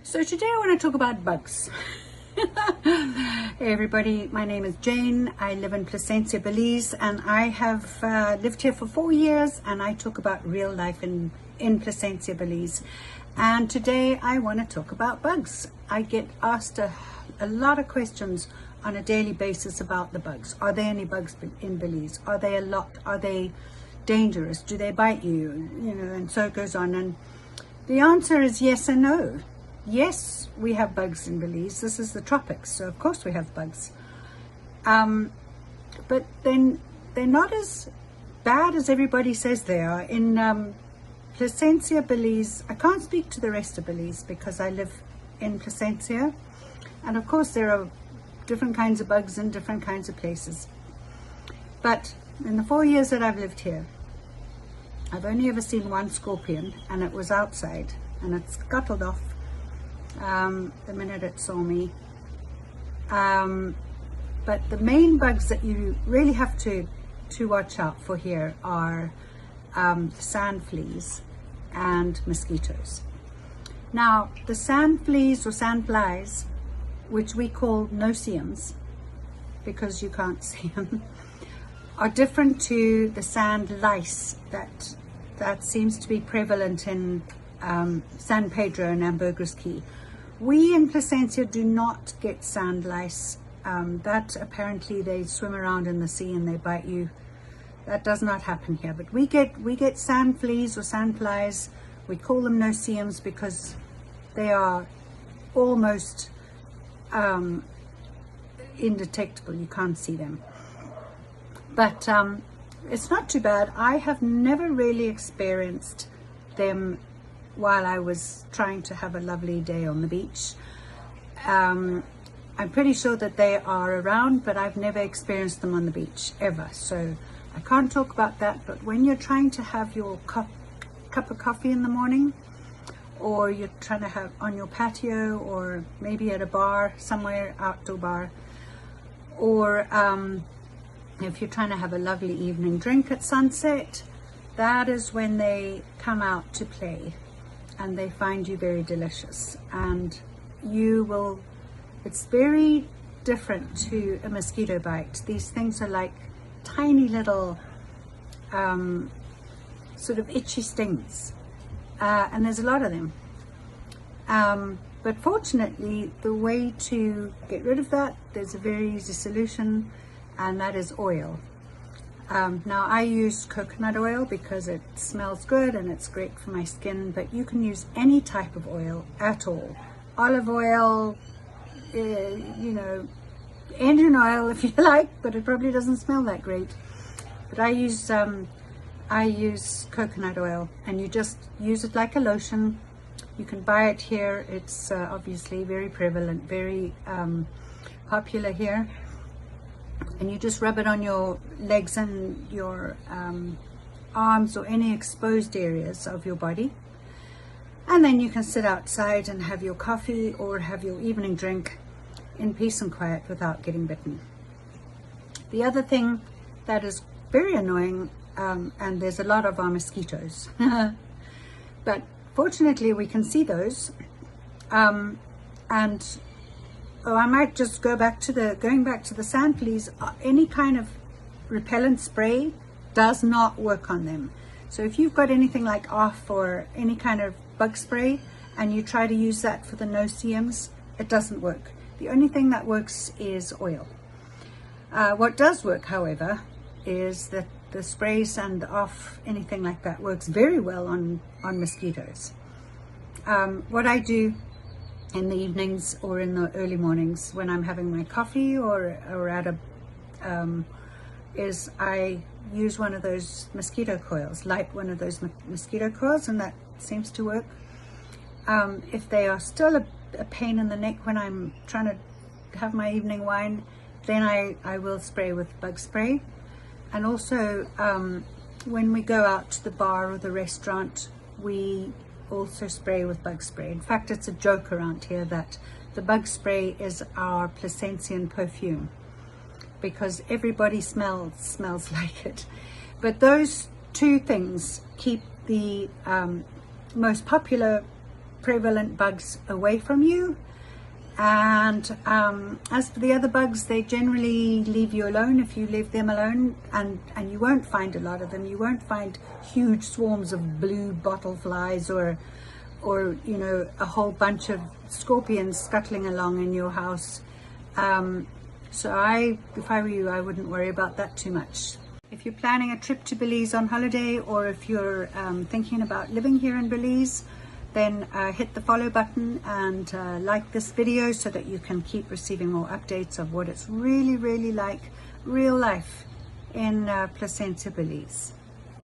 So today I want to talk about bugs. Hey everybody, my name is Jane. I live in Placencia, Belize, and I have lived here for 4 years, and I talk about real life in Placencia, Belize. And today I want to talk about bugs. I get asked a lot of questions on a daily basis about the bugs. Are there any bugs in Belize? Are they a lot? Are they dangerous? Do they bite you? You know, and so it goes on. And the answer is yes and no. Yes, we have bugs in Belize. This is the tropics, so of course we have bugs. But then they're not as bad as everybody says they are. In Placencia, Belize, I can't speak to the rest of Belize because I live in Placencia. And of course there are different kinds of bugs in different kinds of places. But in the 4 years that I've lived here, I've only ever seen one scorpion, and it was outside, and it scuttled off the minute it saw me. But the main bugs that you really have to watch out for here are sand fleas and mosquitoes. Now, the sand fleas or sand flies, which we call no-see-ums because you can't see them, are different to the sand lice that seems to be prevalent in San Pedro and Ambergris Caye. We in Placencia do not get sand lice. That apparently they swim around in the sea and they bite you. That does not happen here. But we get sand fleas or sand flies. We call them no-see-ums because they are almost indetectable. You can't see them. But it's not too bad. I have never really experienced them while I was trying to have a lovely day on the beach. I'm pretty sure that they are around, but I've never experienced them on the beach ever, so I can't talk about that. But when you're trying to have your cup of coffee in the morning, or you're trying to have on your patio, or maybe at a bar somewhere, outdoor bar, or if you're trying to have a lovely evening drink at sunset, that is when they come out to play. And they find you very delicious, and it's very different to a mosquito bite. These things are like tiny little sort of itchy stings, and there's a lot of them. But fortunately, the way to get rid of that, there's a very easy solution, and that is oil. Now I use coconut oil because it smells good and it's great for my skin, but you can use any type of oil at all. Olive oil, you know, engine oil if you like, but it probably doesn't smell that great. But I use coconut oil, and you just use it like a lotion. You can buy it here. It's obviously very prevalent, very popular here. And you just rub it on your legs and your arms or any exposed areas of your body. And then you can sit outside and have your coffee or have your evening drink in peace and quiet without getting bitten. The other thing that is very annoying, and there's a lot of, are mosquitoes. But fortunately we can see those. I might just going back to the sand fleas. Any kind of repellent spray does not work on them. So if you've got anything like off or any kind of bug spray and you try to use that for the no-see-ums, it doesn't work. The only thing that works is oil. What does work, however, is that the sprays and off, anything like that, works very well on mosquitoes. What I do in the evenings or in the early mornings when I'm having my coffee or at a is I use one of those mosquito coils, light one of those mosquito coils, and that seems to work. If they are still a pain in the neck when I'm trying to have my evening wine, then I will spray with bug spray. And also when we go out to the bar or the restaurant, we also spray with bug spray. In fact, it's a joke around here that the bug spray is our Placencian perfume because everybody smells like it. But those two things keep the most popular prevalent bugs away from you. And as for the other bugs, they generally leave you alone if you leave them alone, and you won't find a lot of them. You won't find huge swarms of blue bottle flies or you know, a whole bunch of scorpions scuttling along in your house. So if I were you, I wouldn't worry about that too much. If you're planning a trip to Belize on holiday, or if you're thinking about living here in Belize, then hit the follow button and like this video so that you can keep receiving more updates of what it's really like, real life in Placenta, Belize.